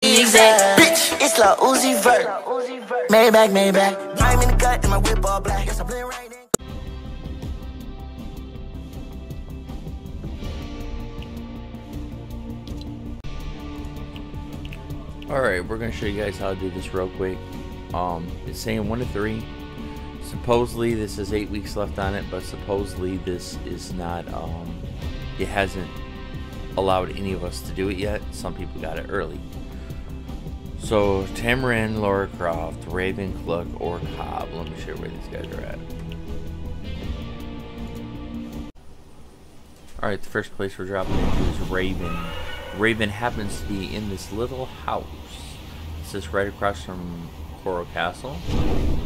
exact. Bitch, it's like Uzi Vert. Maybach. I'm in the cut and my whip all black. Yes, I blend right in. Alright, we're going to show you guys how to do this real quick. It's saying 1 to 3. Supposedly this is 8 weeks left on it, but supposedly this is not, it hasn't allowed any of us to do it yet. Some people got it early. So, Tarana, Lara Croft, Raven, Cluck, or Cobb. Let me show you where these guys are at. Alright, the first place we're dropping into is Raven. Raven happens to be in this little house. This is right across from Coral Castle.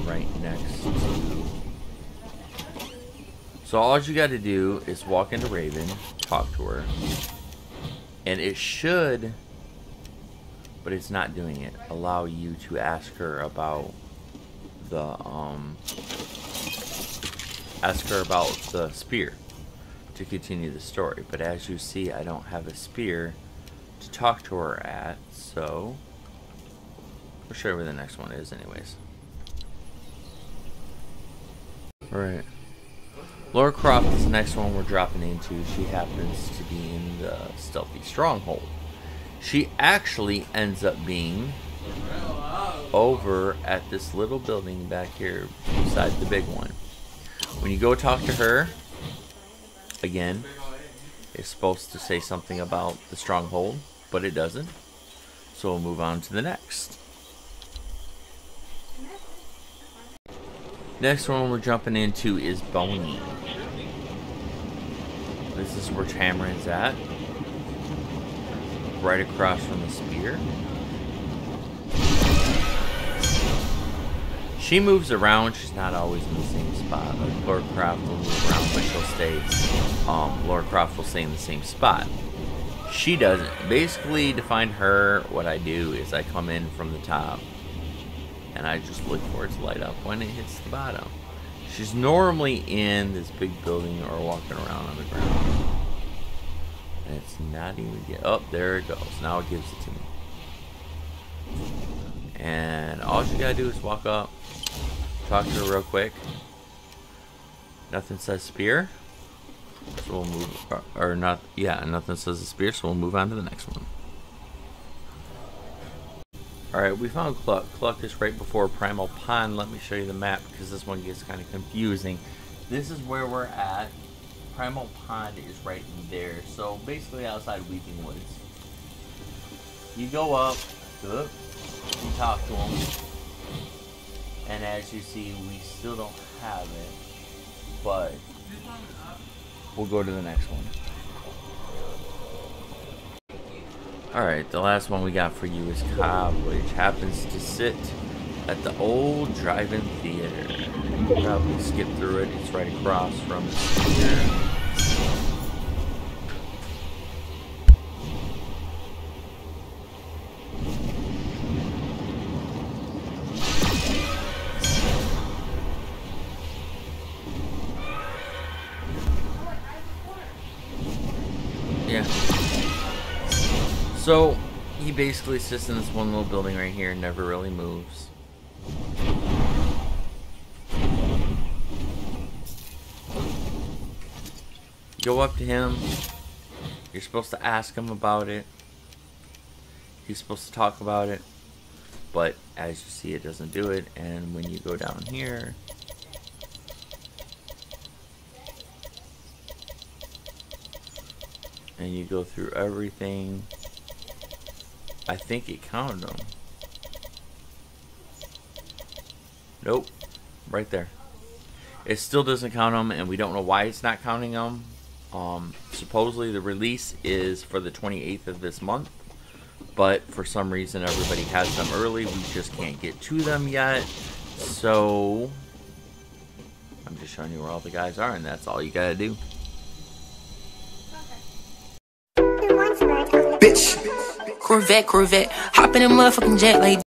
Right next to... So all you got to do is walk into Raven, talk to her. And it should, but it's not doing it, allow you to ask her about the, spear to continue the story. But as you see, I don't have a spear to talk to her at, so we'll show you where the next one is anyways. Alright, Lara Croft is the next one we're dropping into. She happens to be in the stealthy stronghold. She actually ends up being over at this little building back here beside the big one. When you go talk to her again, it's supposed to say something about the stronghold, but it doesn't. So we'll move on to the next. Next one we're jumping into is Boney. This is where Tamarin's at. Right across from the spear. She moves around. She's not always in the same spot. Like Lara Croft will move around, but she'll stay. Lara Croft will stay in the same spot. She doesn't. Basically, to find her, what I do is I come in from the top, and I just look for it to light up when it hits the bottom. She's normally in this big building or walking around on the ground. And it's not even get. Oh, there it goes. Now it gives it to me. And all you gotta do is walk up, talk to her real quick. Nothing says spear, so we'll move, or not. Yeah, nothing says a spear, so we'll move on to the next one. Alright, we found Cluck. Cluck is right before Primal Pond. Let me show you the map because this one gets kind of confusing. This is where we're at. Primal Pond is right in there. So basically outside Weeping Woods. You go up, you talk to him, and as you see, we still don't have it, but we'll go to the next one. Alright, the last one we got for you is Cobb, which happens to sit at the old drive-in theater. You can probably skip through it. It's right across from the theater. Yeah. So, he basically sits in this one little building right here and never really moves. Go up to him. You're supposed to ask him about it. He's supposed to talk about it. But, as you see, it doesn't do it. And when you go down here... and you go through everything... I think it counted them. Nope. Right there. It still doesn't count them, and we don't know why it's not counting them. Supposedly the release is for the 28th of this month. But for some reason everybody has them early. We just can't get to them yet. So... I'm just showing you where all the guys are, and that's all you gotta do. Bitch. Corvette, hop in a motherfucking jet like